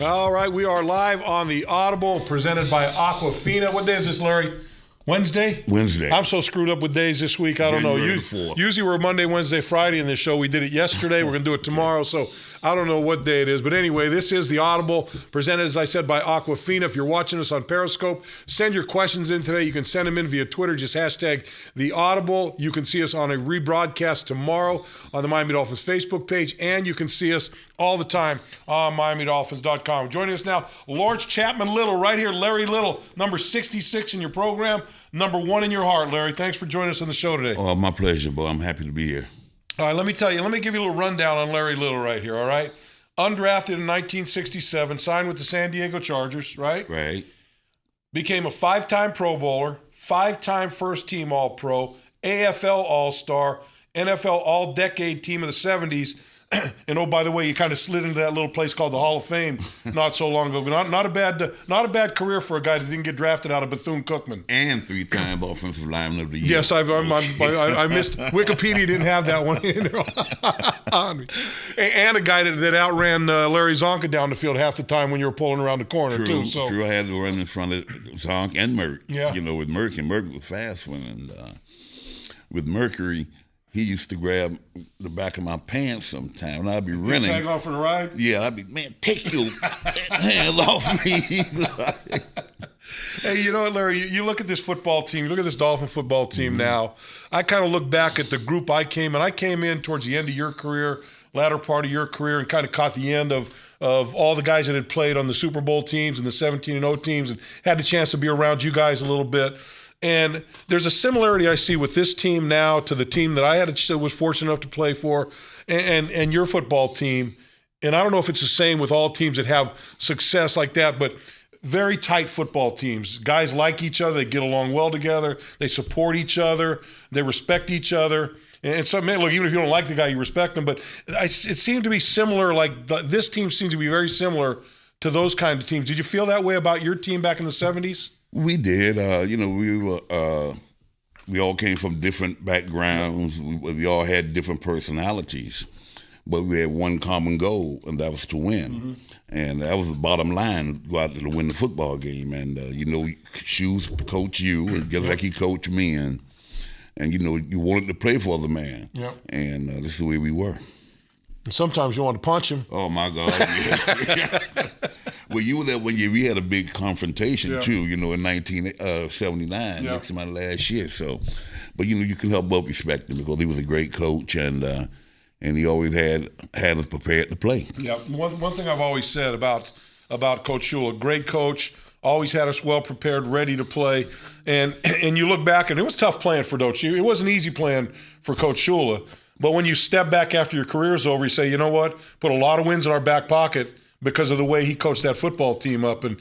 All right, we are live on the Audible, presented by Aquafina. What day is this, Larry? Wednesday? Wednesday. I'm so screwed up with days this week. I don't know. January the 4th. Usually we're Monday, Wednesday, Friday in this show. We did it yesterday. We're going to do it tomorrow. So I don't know what day it is. But anyway, this is the Audible, presented, as I said, by Aquafina. If you're watching us on Periscope, send your questions in today. You can send them in via Twitter. Just hashtag the Audible. You can see us on a rebroadcast tomorrow on the Miami Dolphins Facebook page. And you can see us all the time on MiamiDolphins.com. Joining us now, Lawrence Chapman Little, right here. Larry Little, number 66 in your program. Number one in your heart, Larry. Thanks for joining us on the show today. Oh, my pleasure, boy. I'm happy to be here. All right, let me tell you. Let me give you a little rundown on Larry Little right here, all right? Undrafted in 1967, signed with the San Diego Chargers, right? Right. Became a five-time Pro Bowler, five-time first-team All-Pro, AFL All-Star, NFL All-Decade Team of the 70s. And oh, by the way, you kind of slid into that little place called the Hall of Fame not so long ago. But not a bad career for a guy that didn't get drafted out of Bethune-Cookman. And three-time offensive lineman of the year. Yes, I missed. Wikipedia didn't have that one in there. And a guy that outran Larry Zonka down the field half the time when you were pulling around the corner, too. So. True, I had to run in front of Zonk and Merck. Yeah. You know, with Merck, and Merck was fast one. And with Mercury, he used to grab the back of my pants sometime, and I'd be running. Tag off for the ride? Yeah, I'd be, man, take your hands off me. Hey, you know what, Larry? You look at this football team. You look at this Dolphin football team now. I kind of look back at the group I came in towards the end of your career, latter part of your career, and kind of caught the end of all the guys that had played on the Super Bowl teams and the 17-0 teams, and had the chance to be around you guys a little bit. And there's a similarity I see with this team now to the team that I was fortunate enough to play for, and your football team. And I don't know if it's the same with all teams that have success like that, but very tight football teams. Guys like each other. They get along well together. They support each other. They respect each other. And so, man, look, even if you don't like the guy, you respect him. But it seemed to be similar. Like this team seems to be very similar to those kind of teams. Did you feel that way about your team back in the 70s? We did. We all came from different backgrounds. We all had different personalities, but we had one common goal, and that was to win. Mm-hmm. And that was the bottom line: go out there to win the football game. And Shoes coach you, and just like he coached me, and you wanted to play for the man. Yep. And this is the way we were. And sometimes you want to punch him. Oh my God! Yeah. Well, you were there when we had a big confrontation too, in 1979, next to my last year. So, but you can help both respect him because he was a great coach and he always had us prepared to play. Yeah, one thing I've always said about Coach Shula, great coach, always had us well prepared, ready to play. And you look back, and it was tough playing for Coach. It wasn't easy playing for Coach Shula. But when you step back after your career's over, you say, you know what, put a lot of wins in our back pocket because of the way he coached that football team up, and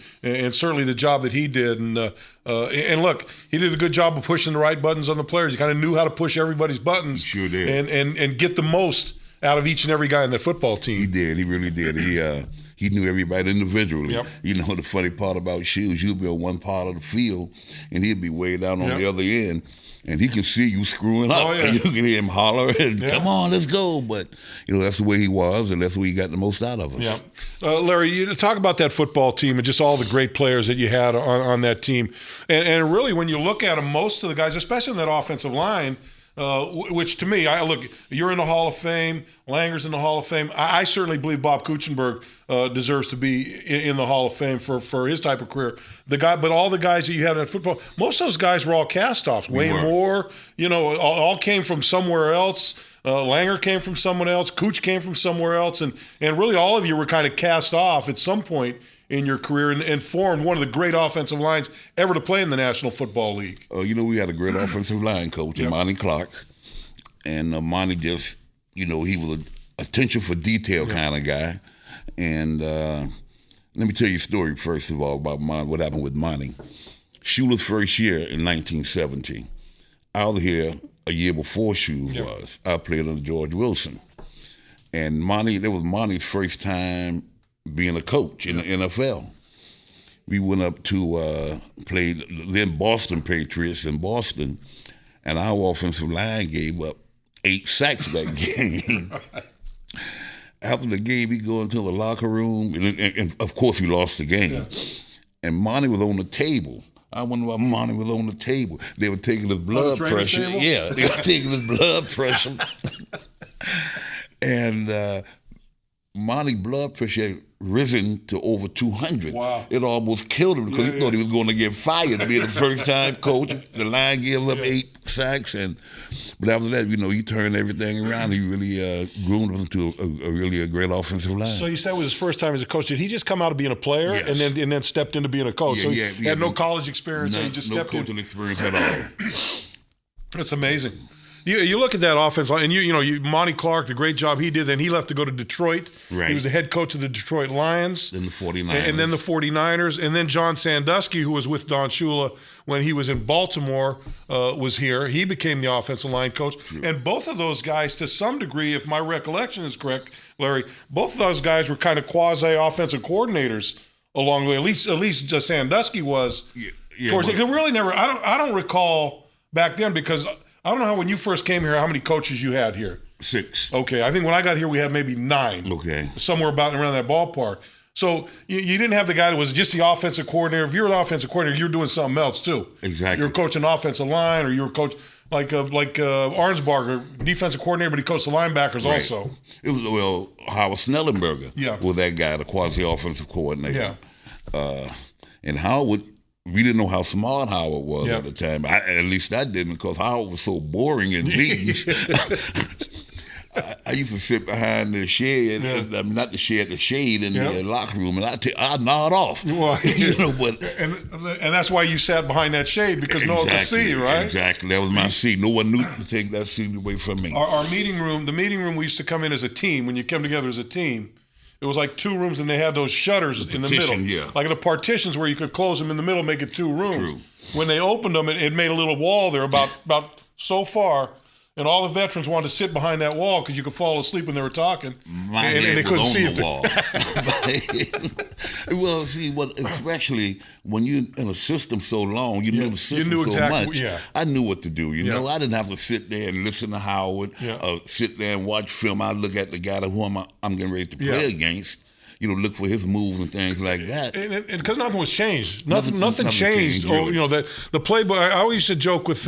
certainly the job that he did. And look, he did a good job of pushing the right buttons on the players. He kind of knew how to push everybody's buttons. He sure did. And get the most out of each and every guy in that football team. He did. He really did. He knew everybody individually. Yep. The funny part about Shoes, you'd be on one part of the field, and he'd be way down on the other end. And he can see you screwing up, and you can hear him holler, and come on, let's go. But, that's the way he was, and that's the way he got the most out of us. Yeah. Larry, you talk about that football team and just all the great players that you had on that team. And really, when you look at them, most of the guys, especially in that offensive line, which to me, you're in the Hall of Fame, Langer's in the Hall of Fame. I certainly believe Bob Kuechenberg deserves to be in the Hall of Fame for his type of career. But all the guys that you had in football, most of those guys were all cast-offs. Wayne Moore, all came from somewhere else. Langer came from someone else. Cooch came from somewhere else. And really all of you were kind of cast off at some point in your career and formed one of the great offensive lines ever to play in the National Football League. We had a great offensive line coach, Monty Clark. And Monty just, he was an attention for detail kind of guy. And let me tell you a story, first of all, about what happened with Monty. Shula's first year in 1970, I was here a year before Shoes was. I played under George Wilson. And that was Monty's first time being a coach in the NFL. We went up to play then Boston Patriots in Boston, and our offensive line gave up 8 sacks that game. after the game, we go into the locker room, and of course we lost the game. Yeah. And Monty was on the table. I wonder why Monty was on the table. They were taking his blood pressure. Table? Yeah, they were taking his blood pressure. And Monty's blood pressure had risen to over 200. Wow. It almost killed him because he thought he was going to get fired, being the first-time coach. The line gave up 8 sacks, but after that, he turned everything around. He really groomed him into a really great offensive line. So you said it was his first time as a coach. Did he just come out of being a player and then stepped into being a coach? So he had no college experience. He just stepped in. No coaching experience at all. That's amazing. You look at that offense, and Monty Clark, the great job he did. Then he left to go to Detroit. Right. He was the head coach of the Detroit Lions. Then the 49ers. And then the 49ers. And then John Sandusky, who was with Don Shula when he was in Baltimore, was here. He became the offensive line coach. True. And both of those guys, to some degree, if my recollection is correct, Larry, both of those guys were kind of quasi-offensive coordinators along the way. At least Sandusky was. Yeah, towards it. Really never. I don't recall back then because I don't know how when you first came here how many coaches you had here. 6. Okay, I think when I got here we had maybe 9. Okay, somewhere about around that ballpark. So you didn't have the guy that was just the offensive coordinator. If you were the offensive coordinator, you were doing something else too. Exactly. You were coaching offensive line, or you were coach like Arnsbarger, defensive coordinator, but he coached the linebackers also. It was Howard Snellenberger was that guy, the quasi-offensive coordinator. Yeah. And Howard. We didn't know how smart Howard was at the time. At least I didn't, because Howard was so boring in meetings. I used to sit behind the shed, not the shed, the shade in the locker room, and I'd nod off. Well, but and that's why you sat behind that shade, because no one could see you, right? Exactly. That was my seat. No one knew to take that seat away from me. Our meeting room, the meeting room, we used to come in as a team. When you come together as a team, it was like 2 rooms, and they had those shutters in the middle. Yeah. Like the partitions where you could close them in the middle, make it 2 rooms. True. When they opened them, it made a little wall there about so far, and all the veterans wanted to sit behind that wall because you could fall asleep when they were talking. My and head they was couldn't on see the wall. Well, see, especially when you're in a system so long, you know the system so much. Yeah. I knew what to do. You know, I didn't have to sit there and listen to Howard, sit there and watch film. I look at the guy who I'm getting ready to play against. Look for his moves and things like that. And because nothing was changed. Nothing changed. Really. The playbook. I always used to joke with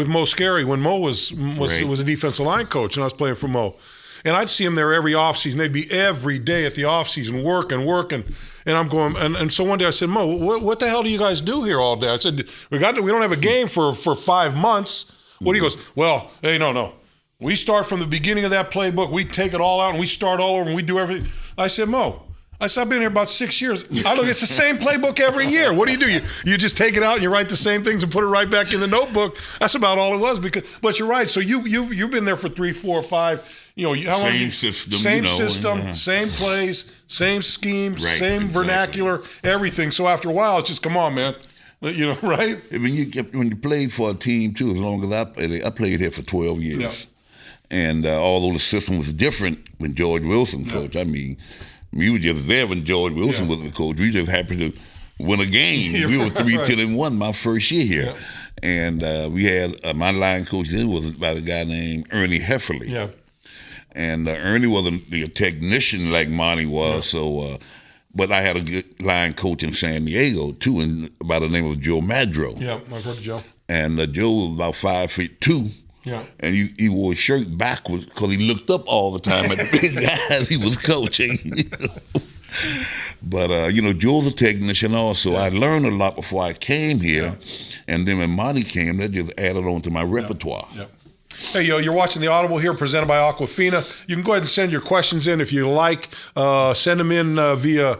Mo Scary when Mo was a defensive line coach, and I was playing for Mo. And I'd see him there every offseason. They'd be every day at the offseason working. And I'm going, and so one day I said, Mo, what the hell do you guys do here all day? I said, we don't have a game for 5 months. What? He goes, well, hey, no. We start from the beginning of that playbook. We take it all out and we start all over and we do everything. I said, Mo, I've been here about 6 years. It's the same playbook every year. What do? You just take it out and you write the same things and put it right back in the notebook. That's about all it was. But you're right. So you've been there for 3, 4, 5. Same system. Same plays, same scheme, same vernacular, everything. So after a while, it's just come on, man. Right? When you played for a team too, as long as I played here for 12 years. Yeah. And although the system was different when George Wilson coached, I mean, we were just there when George Wilson was the coach. We just happened to win a game. We were 3-10-1 my first year here. Yeah. And we had my line coach then was by a guy named Ernie Hefferly. Yeah. And Ernie wasn't a technician like Monty was, so but I had a good line coach in San Diego too, by the name of Joe Madro. Yeah, I've heard of Joe. And Joe was about 5'2". Yeah. And he wore his shirt backwards because he looked up all the time at the big guys he was coaching. But, Joe's a technician also. I learned a lot before I came here. Yeah. And then when Monty came, that just added on to my repertoire. Yeah. Hey, you're watching the Audible here, presented by Aquafina. You can go ahead and send your questions in if you like. Send them in via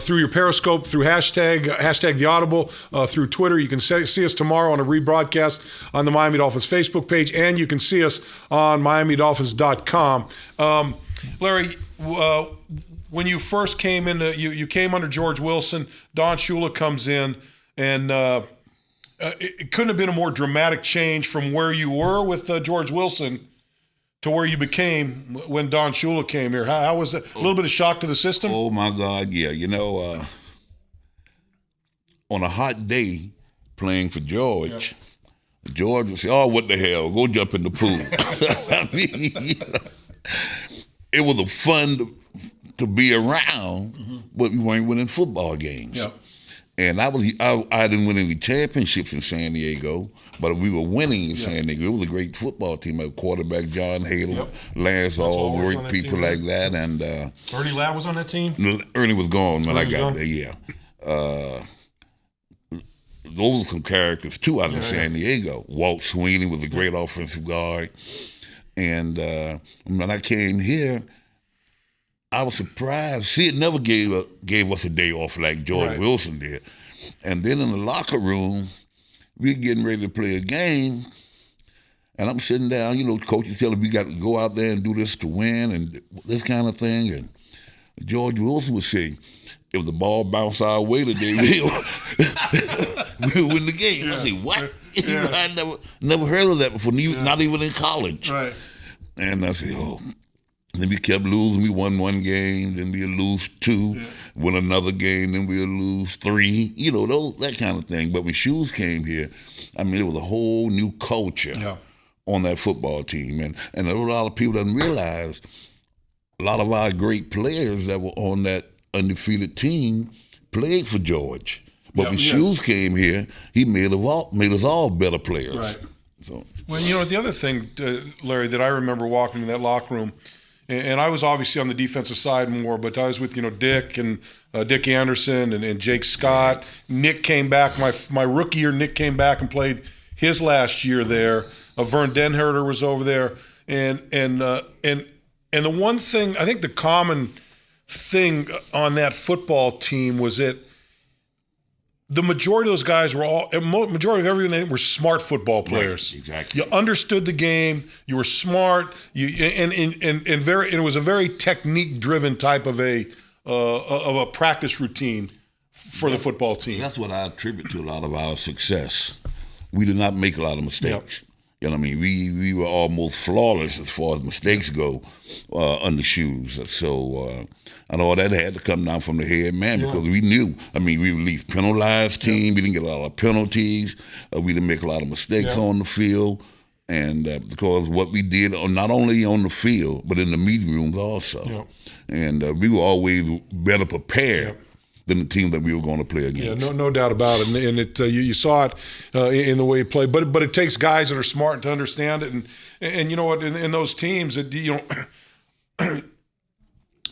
through your Periscope, through hashtag the Audible, through Twitter. You can see us tomorrow on a rebroadcast on the Miami Dolphins Facebook page, and you can see us on MiamiDolphins.com. Larry, when you first came in, you came under George Wilson. Don Shula comes in, and it couldn't have been a more dramatic change from where you were with George Wilson to where you became when Don Shula came here. How was it? A little bit of shock to the system? Oh, my God, yeah. On a hot day playing for George, George would say, oh, what the hell, go jump in the pool. I mean, it was a fun to be around, but we weren't winning football games. Yep. And I didn't win any championships in San Diego, but we were winning in San Diego. It was a great football team. Our quarterback John Hadle, Lance Allsworth, people like that, and Ernie Ladd was on that team. Ernie was gone when I got there. Yeah. Those are some characters too out of San Diego. Walt Sweeney was a great offensive guard, and when I came here, I was surprised. See, it never gave us a day off like George Wilson did. And then in the locker room, we're getting ready to play a game, and I'm sitting down. You know, coach is telling me we got to go out there and do this to win and this kind of thing. And George Wilson would say, if the ball bounced our way today, we'll win the game. I say, what? I never heard of that before, not even in college. Right. And I said, oh. Then we kept losing. We won one game, then we'd lose two, win another game, then we'd lose three, you know, that kind of thing. But when Shoes came here, I mean, it was a whole new culture on that football team. And a lot of people didn't realize a lot of our great players that were on that undefeated team played for George. But when Shoes came here, he made us all better players. Right. So. Well, you know, the other thing, Larry, that I remember walking in that locker room, and I was obviously on the defensive side more, but I was with, you know, Dick and Dick Anderson and Jake Scott. Nick came back. My rookie year, Nick came back and played his last year there. Vern Denherter was over there. And the one thing, I think the common thing on that football team was that the majority of those guys majority of everyone were smart football players. Right, exactly. You understood the game. You were smart. And it was a very technique-driven type of a practice routine for the football team. That's what I attribute to a lot of our success. We did not make a lot of mistakes. You know what I mean? We were almost flawless as far as mistakes go under Shoes. So and all that had to come down from the head man because we knew. I mean, we were the least penalized team. We didn't get a lot of penalties. We didn't make a lot of mistakes on the field. And because what we did, not only on the field, but in the meeting rooms also. And we were always better prepared than the team that we were going to play against. Yeah, no doubt about it. And it you saw it in the way he played. But it takes guys that are smart to understand it. And you know what? In those teams, that you know,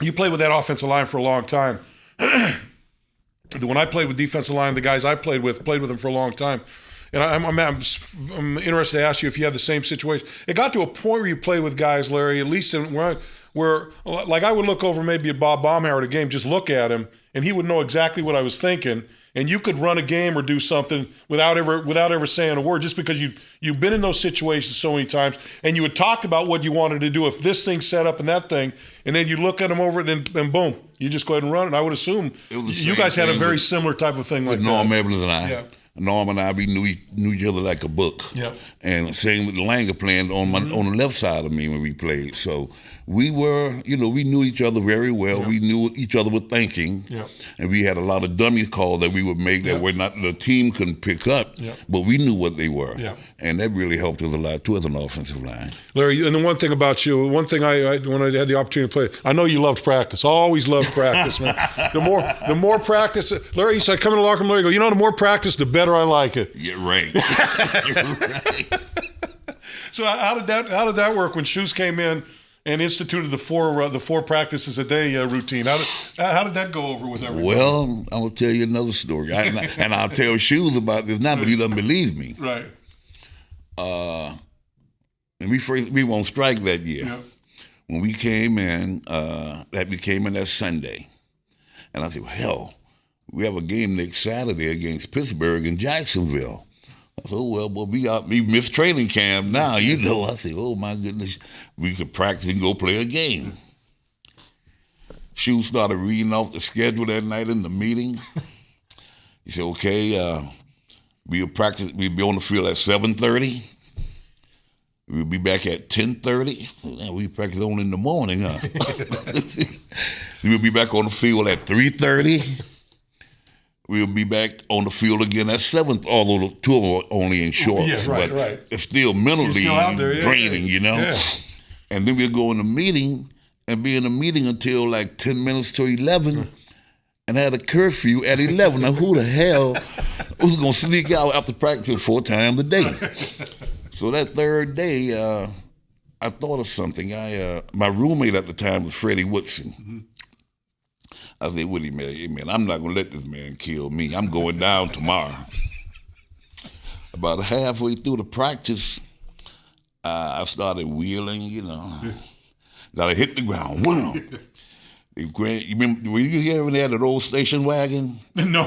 you played with that offensive line for a long time. When I played with defensive line, the guys I played with them for a long time. And I'm interested to ask you if you had the same situation. It got to a point where you played with guys, Larry, at least where like I would look over maybe at Bob Baumhauer at a game, just look at him, and he would know exactly what I was thinking. And you could run a game or do something without ever saying a word, just because you've been in those situations so many times, and you had talked about what you wanted to do if this thing's set up and that thing, and then you look at them over it, and boom, you just go ahead and run it. And I would assume you guys had a very similar type of thing like that. Norm Evans and I. Yeah. Norm and I, we knew each other like a book. Yep. And same with Langer playing on the left side of me when we played. So we were, you know, we knew each other very well. Yep. We knew what each other were thinking. Yep. And we had a lot of dummy calls that we would make that were not the team couldn't pick up, but we knew what they were. Yep. And that really helped us a lot too as an offensive line. Larry, and the one thing about you, when I had the opportunity to play, I know you loved practice. I always loved practice, man. The more practice, Larry, he said, come in the locker room, Larry, go, you know, the more practice, the better I like it. You're right. You're right. So how did that work when Shoes came in and instituted the four practices a day routine? How did that go over with everyone? Well, I will tell you another story, and I'll tell Shoes about this now, but he doesn't believe me. Right. And we were on strike that year. Yep. When we came in, that Sunday, and I said, well, hell, we have a game next Saturday against Pittsburgh in Jacksonville. I said, oh, well, we missed training camp now, you know. I said, oh, my goodness, we could practice and go play a game. Shoes started reading off the schedule that night in the meeting. He said, okay, we'll be on the field at 7:30. We'll be back at 10:30. We practice only in the morning, huh? We'll be back on the field at 3:30. We'll be back on the field again at 7th, although the two of them are only in shorts. Yeah, but it's still mentally draining, you know? Yeah. And then we'll go in the meeting, and be in a meeting until like 10 minutes to 11 and had a curfew at 11. Now, who the hell was going to sneak out after practicing 4 times a day? So that third day, I thought of something. My roommate at the time was Freddie Woodson. I said, Woody, man, I'm not going to let this man kill me. I'm going down tomorrow. About halfway through the practice, I started wheeling, Got to hit the ground. Wow. You remember, were you here when they had that old station wagon? No.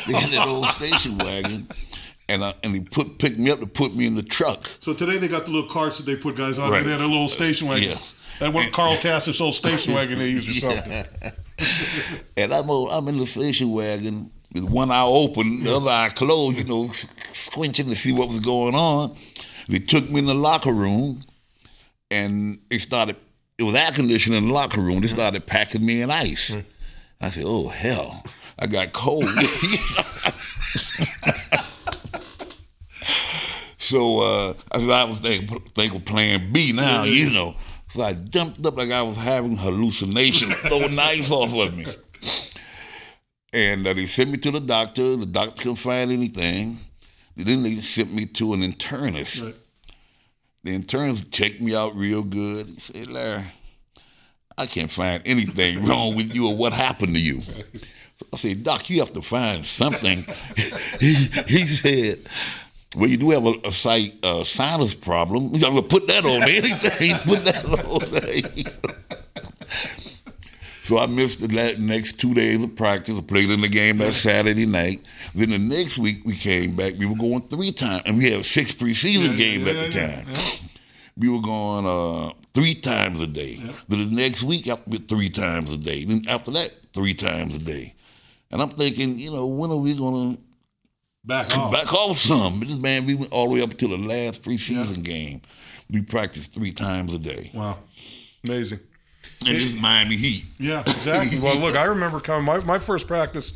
They had that old station wagon, and he picked me up to put me in the truck. So today they got the little carts that they put guys on. Right. They had a little station wagon. Yeah. That what Carl Tassis' old station wagon they used or something. And I'm in the station wagon with one eye open, the other eye closed, squinching to see what was going on. They took me in the locker room, and it was air conditioning in the locker room. They started packing me in ice. I said, oh, hell, I got cold. So I was thinking plan B now, So I jumped up like I was having hallucinations, throwing ice off of me. And they sent me to the doctor. The doctor couldn't find anything. Then they sent me to an internist. Right. The internist checked me out real good. He said, Larry, I can't find anything wrong with you or what happened to you. So I said, Doc, you have to find something. He said, well, you do have a sinus problem. You got to put that on anything. Put that on there. So I missed the next 2 days of practice. I played in the game that Saturday night. Then the next week we came back. We were going 3 times, and we had 6 preseason games at the time. Yeah. We were going 3 times a day. Yeah. Then the next week, 3 times a day. Then after that, 3 times a day. And I'm thinking, when are we going to back off some? This man, we went all the way up to the last preseason game. We practiced 3 times a day. Wow, amazing. And this Miami Heat. Yeah, exactly. Well, look, I remember coming. My first practice.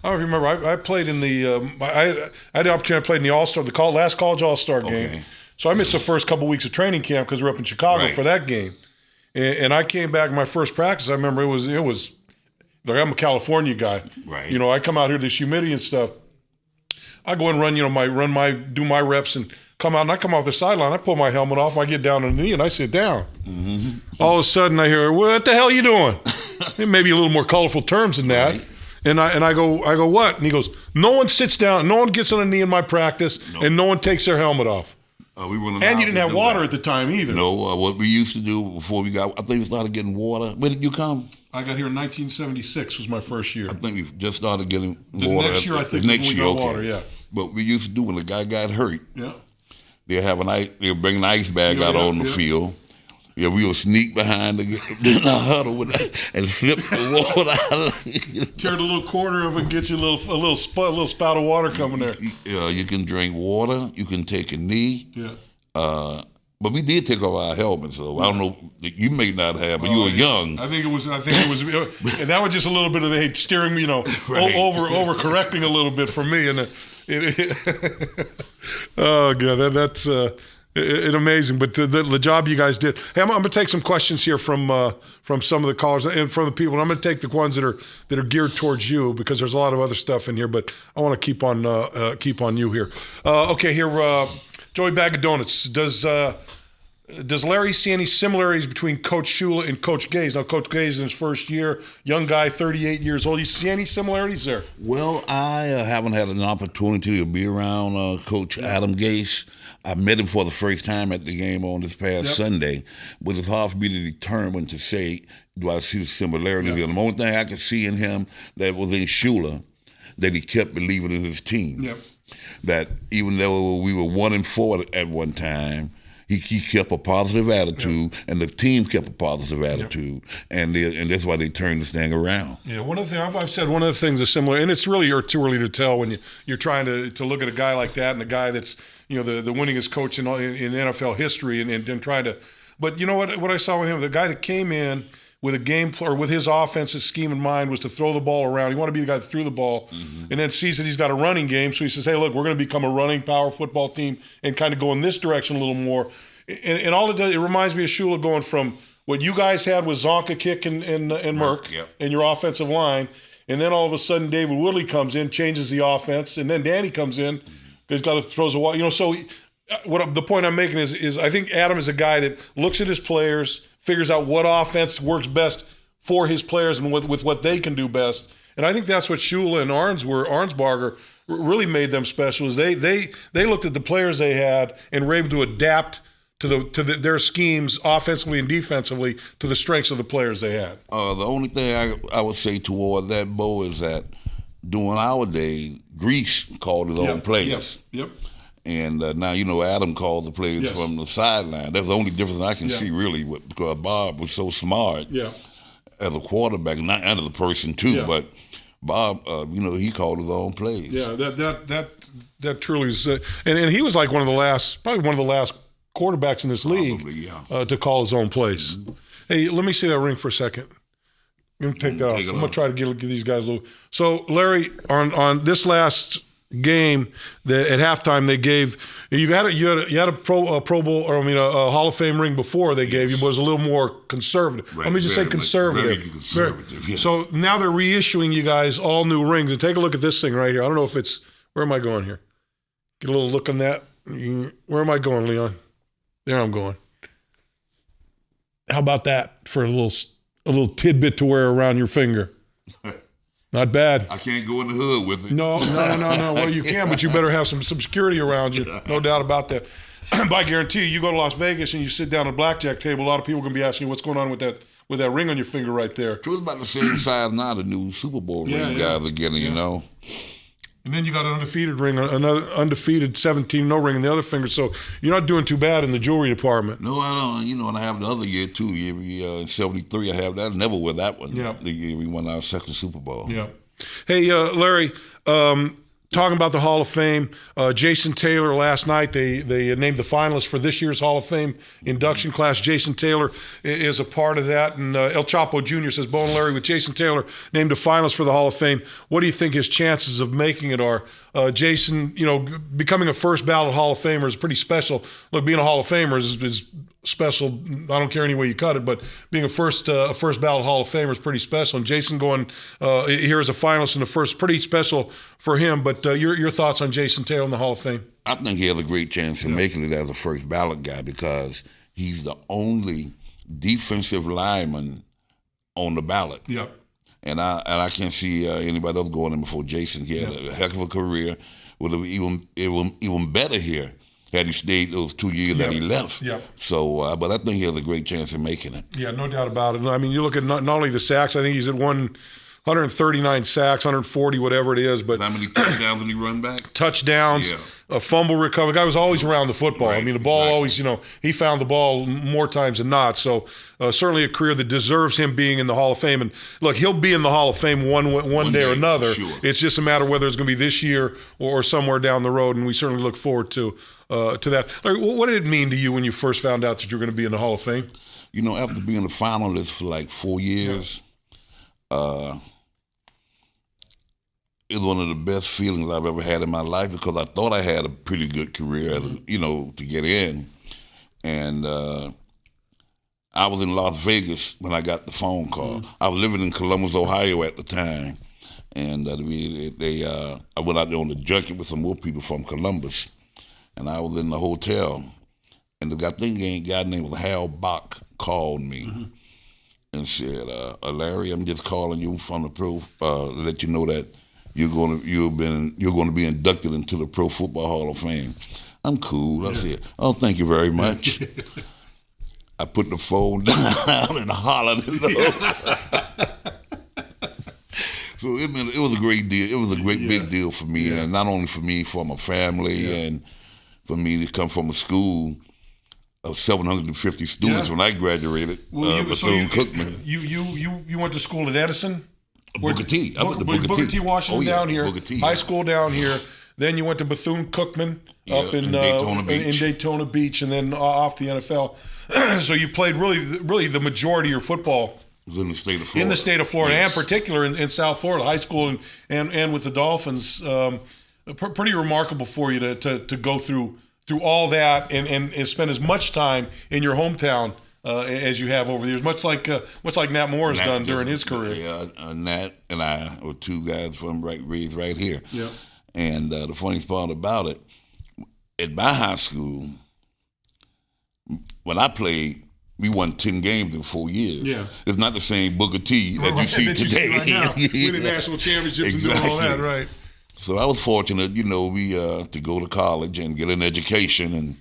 I don't know if you remember. I played in the. I had the opportunity. I played in the All-Star, last college All-Star game. Okay. So I missed the first couple weeks of training camp because we were up in Chicago for that game. And I came back my first practice. I remember it was like I'm a California guy. Right. I come out here, this humidity and stuff. I go and run, do my reps and come out, and I come off the sideline. I pull my helmet off. I get down on the knee and I sit down. Mm-hmm. All of a sudden I hear, "What the hell are you doing?" Maybe a little more colorful terms than that. Right. And I go, "What?" And he goes, "No one sits down. No one gets on a knee in my practice, and no one takes their helmet off." And you didn't have water at the time either. No, what we used to do before I think we started getting water. When did you come? I got here in 1976 was my first year. I think we just started getting water. Next year, I think we got water, yeah. But we used to do when the guy got hurt. Yeah. They'll bring an ice bag out on the field. Yeah, we would sneak behind the huddle and slip the water out. Tear the little corner of it and get you a little spout of water coming there. You can drink water. You can take a knee. Yeah. But we did take off our helmets, so I don't know. You may not have, but you were young. I think it was. That was just a little bit of the steering, over correcting a little bit for me, and oh god, that's amazing. But the job you guys did. Hey, I'm going to take some questions here from some of the callers and from the people. And I'm going to take the ones that are geared towards you because there's a lot of other stuff in here. But I want to keep on you here. Okay, here. Joey Bag of Donuts, does Larry see any similarities between Coach Shula and Coach Gaze? Now, Coach Gaze in his first year, young guy, 38 years old. You see any similarities there? Well, I haven't had an opportunity to be around Coach Adam Gase. I met him for the first time at the game on this past Sunday, but it's hard for me to determine to say, do I see the similarities? The only thing I could see in him that was in Shula, that he kept believing in his team. Yep. That even though we were 1-4 at one time, he kept a positive attitude, and the team kept a positive attitude, and that's why they turned this thing around. Yeah, one of the things I've said, one of the things is similar, and it's really too early to tell when you're trying to look at a guy like that and a guy that's the winningest coach in NFL history, and trying to. But you know what I saw with him, the guy that came in with a game or with his offensive scheme in mind was to throw the ball around. He wanted to be the guy that threw the ball, and then sees that he's got a running game. So he says, "Hey, look, we're going to become a running power football team and kind of go in this direction a little more." And all it does, it reminds me of Shula going from what you guys had was Zonka, Kick, and Merck in your offensive line. And then all of a sudden, David Woodley comes in, changes the offense, and then Danny comes in. He's got to throw a wall. So the point I'm making is I think Adam is a guy that looks at his players, figures out what offense works best for his players and with what they can do best. And I think that's what Shula and Arnsbarger really made them special. Is they looked at the players they had and were able to adapt to their schemes offensively and defensively to the strengths of the players they had. The only thing I would say toward that, Bo, is that during our day, Grease called his own plays. Yep. And now, Adam called the plays from the sideline. That's the only difference I can see, really, because Bob was so smart as a quarterback, not as a person, too, but Bob, he called his own plays. Yeah, that truly is. And he was like probably one of the last quarterbacks in this league to call his own plays. Mm-hmm. Hey, let me see that ring for a second. Let me take that off. I'm going to try to give these guys a little. So, Larry, on this last game, at halftime, they gave you had a Pro Bowl, or a Hall of Fame ring before they gave you, but it was a little more conservative. Right, let me just say conservative. Very conservative. Yeah. So now they're reissuing you guys all new rings. And take a look at this thing right here. I don't know if it's where am I going here? Get a little look on that. Where am I going, Leon? There I'm going. How about that for a little tidbit to wear around your finger? Not bad. I can't go in the hood with it. No. Well, you can, but you better have some security around you. No doubt about that. But I guarantee you go to Las Vegas and you sit down at a blackjack table, a lot of people are going to be asking you what's going on with that ring on your finger right there. It's about the same size now, the new Super Bowl ring guys are getting, And then you got an undefeated ring, another undefeated 17 no ring in the other finger. So you're not doing too bad in the jewelry department. No, I don't. And I have the other year too. In '73, I have that. I never wear that one. Yeah. The year we won our second Super Bowl. Yeah. Hey, Larry. Talking about the Hall of Fame, Jason Taylor last night, they named the finalists for this year's Hall of Fame induction class. Jason Taylor is a part of that. And El Chapo Jr. says, Bo and Larry, with Jason Taylor named a finalist for the Hall of Fame, what do you think his chances of making it are? Jason, becoming a first ballot Hall of Famer is pretty special. Look, being a Hall of Famer is special. I don't care any way you cut it, but being a first ballot Hall of Famer is pretty special. And Jason going here as a finalist in the first, pretty special for him. But your thoughts on Jason Taylor in the Hall of Fame? I think he has a great chance of making it as a first ballot guy because he's the only defensive lineman on the ballot. Yep. And I can't see anybody else going in before Jason. He had a heck of a career. Would have even better here had he stayed those 2 years that he left. Yeah. So, but I think he has a great chance of making it. Yeah, no doubt about it. I mean, you look at not only the sacks. I think he's at 139 sacks, 140, whatever it is. But how many touchdowns did he run back? Touchdowns, a fumble recovery. The guy was always around the football. Right, I mean, the ball always, he found the ball more times than not. So certainly a career that deserves him being in the Hall of Fame. And look, he'll be in the Hall of Fame one day or another. Sure. It's just a matter of whether it's going to be this year or somewhere down the road. And we certainly look forward to that. Like, what did it mean to you when you first found out that you were going to be in the Hall of Fame? After being a finalist for like 4 years, it's one of the best feelings I've ever had in my life because I thought I had a pretty good career, to get in. And I was in Las Vegas when I got the phone call. I was living in Columbus, Ohio at the time. And I went out there on the junket with some more people from Columbus. And I was in the hotel. And the guy named Hal Bach called me and said, Larry, I'm just calling you from the pro to let you know that you're going to be inducted into the Pro Football Hall of Fame. I'm cool. I said, oh, thank you very much. I put the phone down and hollered. So it was a great deal. It was a great big deal for me, and not only for me, for my family, and for me to come from a school of 750 students when I graduated. Bethune-Cookman. You went to school at Edison? Booker T. I went to Booker T. Washington down here. Booker T, high school down here. Then you went to Bethune-Cookman up in Daytona Beach, and then off the NFL. So you played really the majority of your football in the state of Florida. In the state of Florida, and particular in South Florida, high school and with the Dolphins. Pretty remarkable for you to go through all that and spend as much time in your hometown as you have over the years, much like Nat Moore has done during his career. Yeah, Nat and I were two guys raised right here. Yeah. And the funniest part about it, at my high school, when I played, we won 10 games in 4 years. Yeah. It's not the same Booker T that you see today. Right now. Winning national championships and doing all that, right? So I was fortunate, we to go to college and get an education and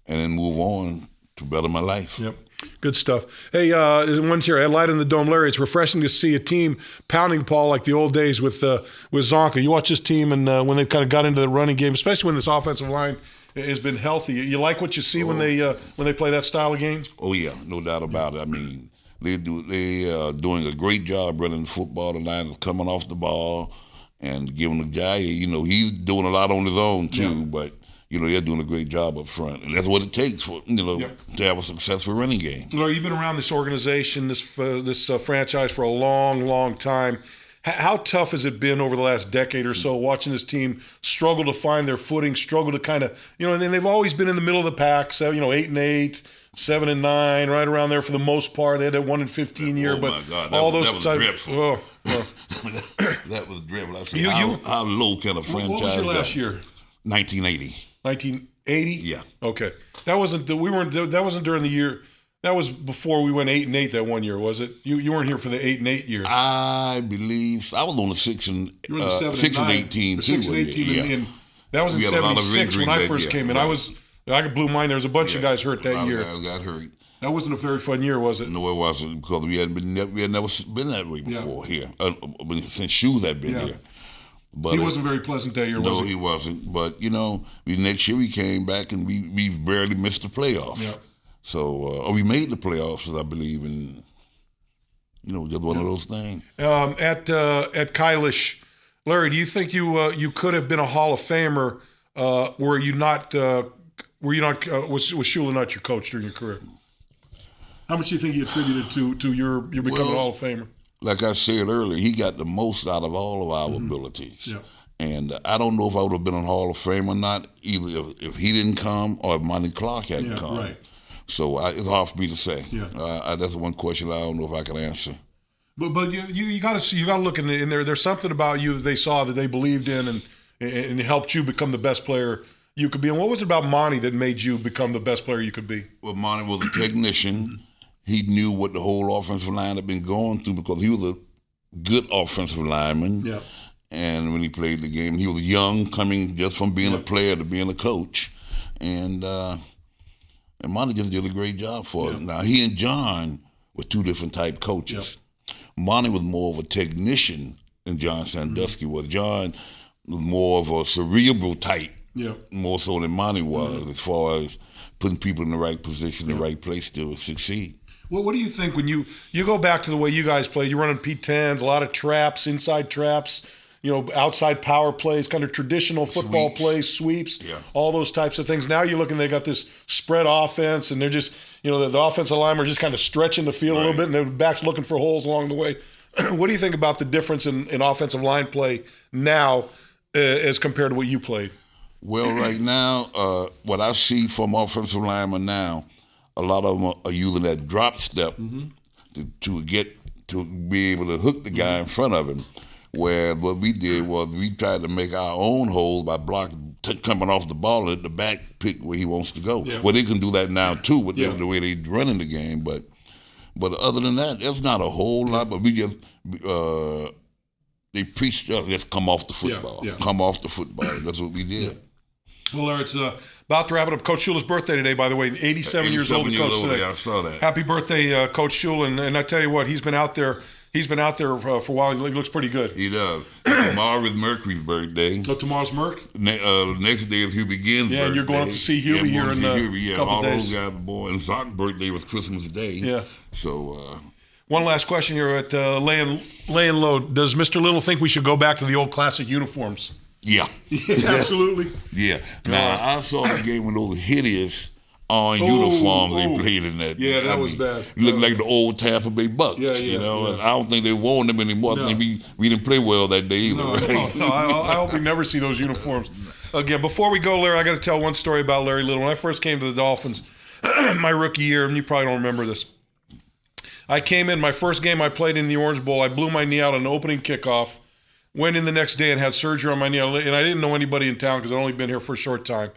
then move on to better my life. Yep. Good stuff. Hey, one's here. At Light in the Dome, Larry, it's refreshing to see a team pounding the ball like the old days with Zonka. You watch this team, and when they kind of got into the running game, especially when this offensive line has been healthy, you like what you see when they play that style of games? Oh yeah, no doubt about it. I mean, they are doing a great job running the football. The line is coming off the ball and giving the guy, he's doing a lot on his own too, but. They're doing a great job up front, and that's what it takes for to have a successful running game. Larry, you've been around this organization, this franchise for a long, long time. How tough has it been over the last decade or so, watching this team struggle to find their footing, struggle to kind of, and then they've always been in the middle of the pack, so 8-8, 7-9, right around there for the most part. They had that 1-15 year, but my God, all that those was dreadful. That was dreadful. I said, how low can a franchise? What was your last year? 1980. 1980? Yeah. Okay. That wasn't during the year. That was before we went 8-8 that one year, was it? You weren't here for the 8-8 year. I believe I was on the 6 and 18 too. 6 and 18, and that was in We had a lot of 76 when I injuries first that came in. year. I blew mine. There was a bunch of guys hurt A that lot year. of guys got hurt. That wasn't a very fun year, was it? No, it wasn't, because we had never been that way before here. Since Shoes had been here. But he wasn't very pleasant that year, was he? No, he wasn't. But, next year we came back and we barely missed the playoffs. Yeah. So, we made the playoffs, I believe, and, just one of those things. At Kylish, Larry, do you think you could have been a Hall of Famer were Shula not your coach during your career? How much do you think he attributed to your becoming a Hall of Famer? Like I said earlier, he got the most out of all of our abilities. Yeah. And I don't know if I would have been in Hall of Fame or not, either if he didn't come or if Monty Clark hadn't come. Right. So it's hard for me to say. Yeah. That's one question I don't know if I can answer. But you got to look in there. There's something about you that they saw that they believed in and helped you become the best player you could be. And what was it about Monty that made you become the best player you could be? Well, Monty was a technician. He knew what the whole offensive line had been going through because he was a good offensive lineman. Yeah. And when he played the game, he was young, coming just from being a player to being a coach. And Monty just did a great job for him. Now, he and John were two different type coaches. Yep. Monty was more of a technician than John Sandusky was. John was more of a cerebral type, more so than Monty was, as far as putting people in the right position, the right place to succeed. Well, what do you think when you go back to the way you guys played? You're running P10s, a lot of traps, inside traps, outside power plays, kind of traditional football plays, sweeps, all those types of things. Now you're looking, they got this spread offense, and they're just, the offensive linemen are just kind of stretching the field a little bit, and their back's looking for holes along the way. What do you think about the difference in offensive line play now as compared to what you played? Well, right now, what I see from offensive linemen now, a lot of them are using that drop step to be able to hook the guy in front of him. Where what we did was we tried to make our own holes by coming off the ball and at the back pick where he wants to go. Yeah. Well, they can do that now too with the way they running the game. But other than that, there's not a whole lot. But we just they preached us just come off the football, come off the football. That's what we did. Well, Larry, it's about to wrap it up. Coach Shula's birthday today, by the way. 87 years old. Today. I saw that. Happy birthday, Coach Shula. And I tell you what, he's been out there for a while. He looks pretty good. He does. Tomorrow is Mercury's birthday. Oh, tomorrow Merc? Next day is Huey Ginn's birthday. And you're going up to see Huey here in a couple all days. Those guys are born. And Zon's birthday was Christmas Day. Yeah. So... one last question here at laying low. Does Mr. Little think we should go back to the old classic uniforms? Yeah. Absolutely. Yeah. Now, I saw the game when those hideous uniforms they played in that. Yeah, that was bad. Looked like the old Tampa Bay Bucks, and I don't think they wore them anymore. I think we didn't play well that day either, right? No, I hope we never see those uniforms again. Before we go, Larry, I got to tell one story about Larry Little. When I first came to the Dolphins, my rookie year, and you probably don't remember this. I came in, my first game I played in the Orange Bowl, I blew my knee out on the opening kickoff, went in the next day and had surgery on my knee, and I didn't know anybody in town because I'd only been here for a short time.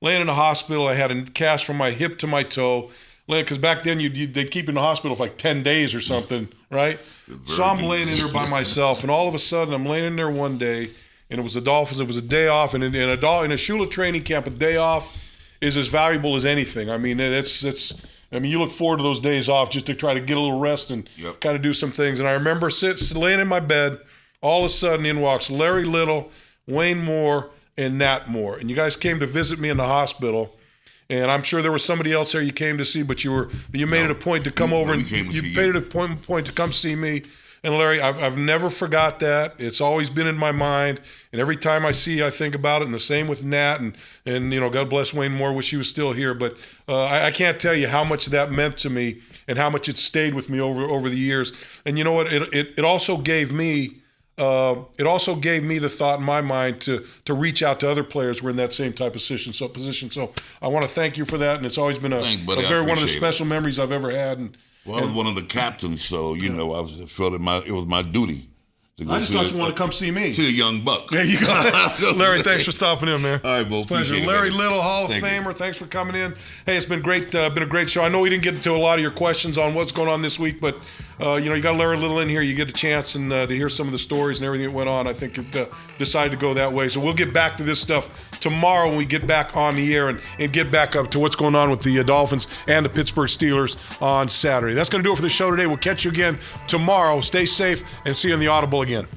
Laying in the hospital, I had a cast from my hip to my toe, because back then they'd keep you in the hospital for like 10 days or something, right? So I'm laying in there by myself, and all of a sudden I'm laying in there one day, and it was the Dolphins. It was a day off, and in a Shula training camp, a day off is as valuable as anything. I mean, you look forward to those days off just to try to get a little rest and kind of do some things. And I remember laying in my bed, all of a sudden in walks Larry Little, Wayne Moore, and Nat Moore. And you guys came to visit me in the hospital. And I'm sure there was somebody else there you came to see, but you made it a point to come over, and you made it a point to come see me. And Larry, I've never forgot that. It's always been in my mind, and every time I see you, I think about it. And the same with Nat, and God bless Wayne Moore. Wish he was still here, but I can't tell you how much that meant to me and how much it stayed with me over the years. And you know what? It also gave me. It also gave me the thought in my mind to reach out to other players who are in that same type of position. So I want to thank you for that, and it's always been one of the special memories I've ever had. I was one of the captains, so I felt it was my duty. I just thought you wanted to come see me. See a young buck. There you go. Larry, thanks for stopping in, man. All right, Bo. Pleasure. Larry Little, Hall of Famer. Thanks for coming in. Hey, it's been great. Been a great show. I know we didn't get to a lot of your questions on what's going on this week, but you got Larry Little in here. You get a chance and to hear some of the stories and everything that went on. I think it decided to go that way. So we'll get back to this stuff tomorrow when we get back on the air and get back up to what's going on with the Dolphins and the Pittsburgh Steelers on Saturday. That's going to do it for the show today. We'll catch you again tomorrow. Stay safe and see you on the Audible again.